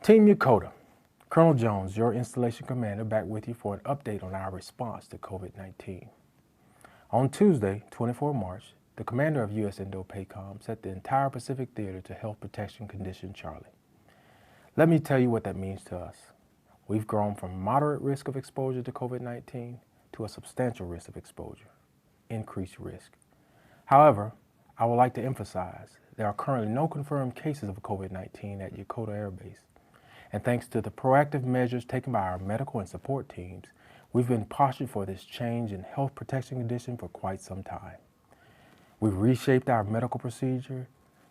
Team Yokota, Colonel Jones, your installation commander, back with you for an update on our response to COVID-19. On Tuesday, 24 March, the commander of U.S. Indo-PACOM set the entire Pacific Theater to Health Protection Condition Charlie. Let me tell you what that means to us. We've grown from moderate risk of exposure to COVID-19 to a substantial risk of exposure, increased risk. However, I would like to emphasize there are currently no confirmed cases of COVID-19 at Yokota Air Base. And thanks to the proactive measures taken by our medical and support teams, we've been postured for this change in health protection condition for quite some time. We've reshaped our medical procedure,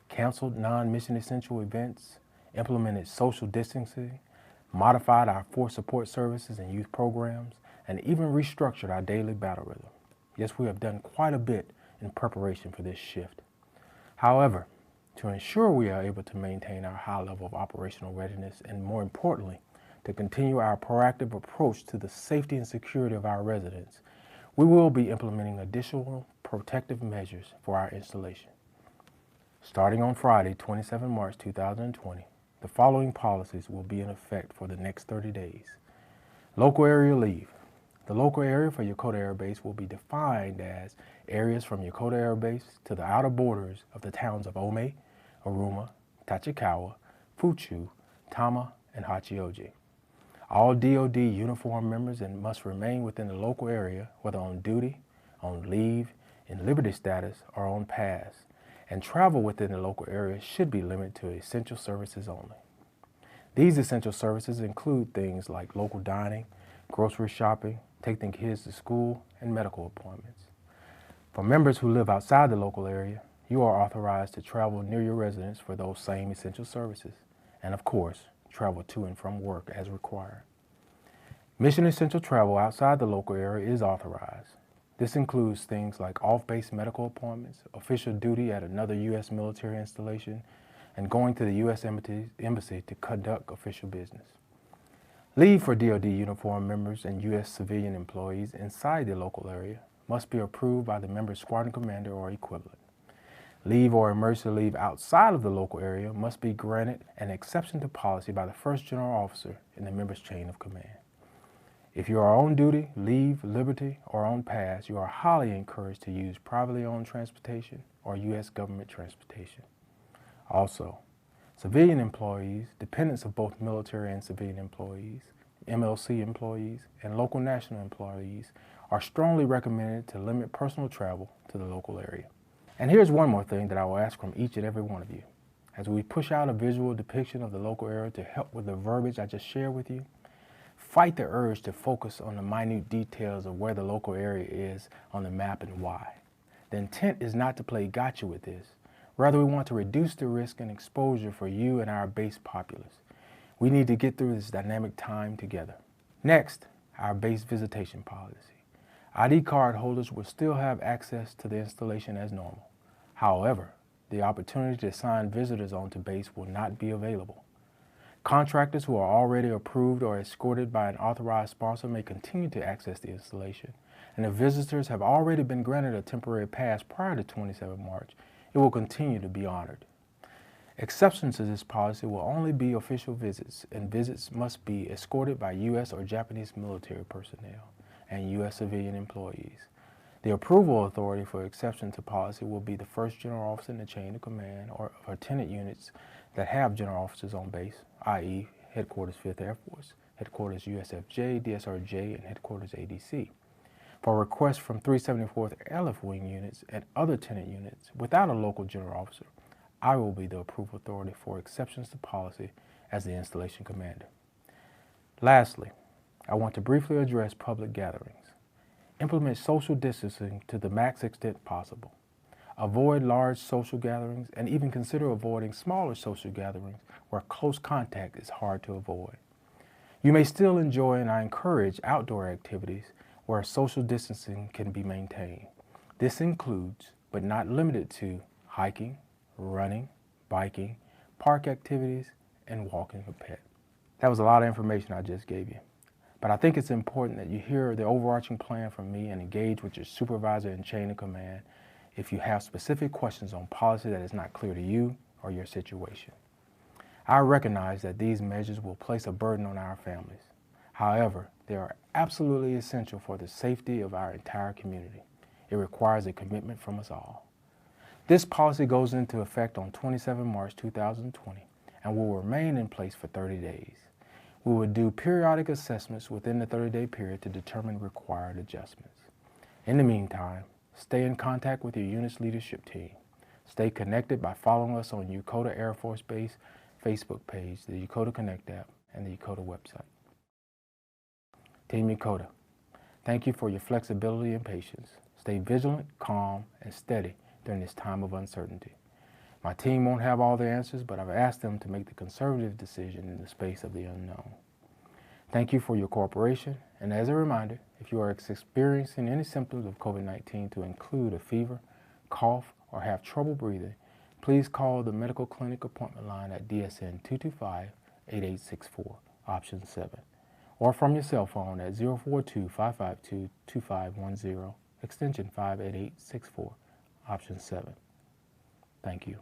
canceled non-mission essential events, implemented social distancing, modified our force support services and youth programs, and even restructured our daily battle rhythm. Yes, we have done quite a bit in preparation for this shift. However, to ensure we are able to maintain our high level of operational readiness and, more importantly, to continue our proactive approach to the safety and security of our residents, we will be implementing additional protective measures for our installation. Starting on Friday, 27 March 2020, the following policies will be in effect for the next 30 days. Local area leave. The local area for Yokota Air Base will be defined as areas from Yokota Air Base to the outer borders of the towns of Ome, Aruma, Tachikawa, Fuchu, Tama, and Hachioji. All DoD uniform members must remain within the local area, whether on duty, on leave, in liberty status, or on pass, and travel within the local area should be limited to essential services only. These essential services include things like local dining, grocery shopping, taking kids to school, and medical appointments. For members who live outside the local area, you are authorized to travel near your residence for those same essential services, and of course, travel to and from work as required. Mission essential travel outside the local area is authorized. This includes things like off-base medical appointments, official duty at another U.S. military installation, and going to the U.S. Embassy to conduct official business. Leave for DoD uniform members and U.S. civilian employees inside the local area must be approved by the member's squadron commander or equivalent. Leave or emergency leave outside of the local area must be granted an exception to policy by the first general officer in the member's chain of command. If you are on duty, leave, liberty, or on pass, you are highly encouraged to use privately owned transportation or U.S. government transportation. Also, civilian employees, dependents of both military and civilian employees, MLC employees, and local national employees are strongly recommended to limit personal travel to the local area. And here's one more thing that I will ask from each and every one of you. As we push out a visual depiction of the local area to help with the verbiage I just shared with you, fight the urge to focus on the minute details of where the local area is on the map and why. The intent is not to play gotcha with this. Rather, we want to reduce the risk and exposure for you and our base populace. We need to get through this dynamic time together. Next, our base visitation policy. ID card holders will still have access to the installation as normal. However, the opportunity to assign visitors onto base will not be available. Contractors who are already approved or escorted by an authorized sponsor may continue to access the installation, and if visitors have already been granted a temporary pass prior to 27 March, it will continue to be honored. Exceptions to this policy will only be official visits, and visits must be escorted by U.S. or Japanese military personnel and U.S. civilian employees. The approval authority for exception to policy will be the first general officer in the chain of command or tenant units that have general officers on base, i.e. Headquarters 5th Air Force, Headquarters USFJ, DSRJ, and Headquarters ADC. For requests from 374th Airlift Wing units and other tenant units without a local general officer, I will be the approval authority for exceptions to policy as the installation commander. Lastly, I want to briefly address public gatherings. Implement social distancing to the max extent possible. Avoid large social gatherings and even consider avoiding smaller social gatherings where close contact is hard to avoid. You may still enjoy, and I encourage, outdoor activities where social distancing can be maintained. This includes, but not limited to, hiking, running, biking, park activities, and walking a pet. That was a lot of information I just gave you. But I think it's important that you hear the overarching plan from me and engage with your supervisor and chain of command if you have specific questions on policy that is not clear to you or your situation. I recognize that these measures will place a burden on our families. However, they are absolutely essential for the safety of our entire community. It requires a commitment from us all. This policy goes into effect on 27 March 2020 and will remain in place for 30 days. We will do periodic assessments within the 30-day period to determine required adjustments. In the meantime, stay in contact with your unit's leadership team. Stay connected by following us on Yokota Air Force Base Facebook page, the Yokota Connect app, and the Yokota website. Team Yokota, thank you for your flexibility and patience. Stay vigilant, calm, and steady during this time of uncertainty. My team won't have all the answers, but I've asked them to make the conservative decision in the space of the unknown. Thank you for your cooperation, and as a reminder, if you are experiencing any symptoms of COVID-19 to include a fever, cough, or have trouble breathing, please call the medical clinic appointment line at DSN 225-8864, option 7, or from your cell phone at 042-552-2510, extension 58864, option 7. Thank you.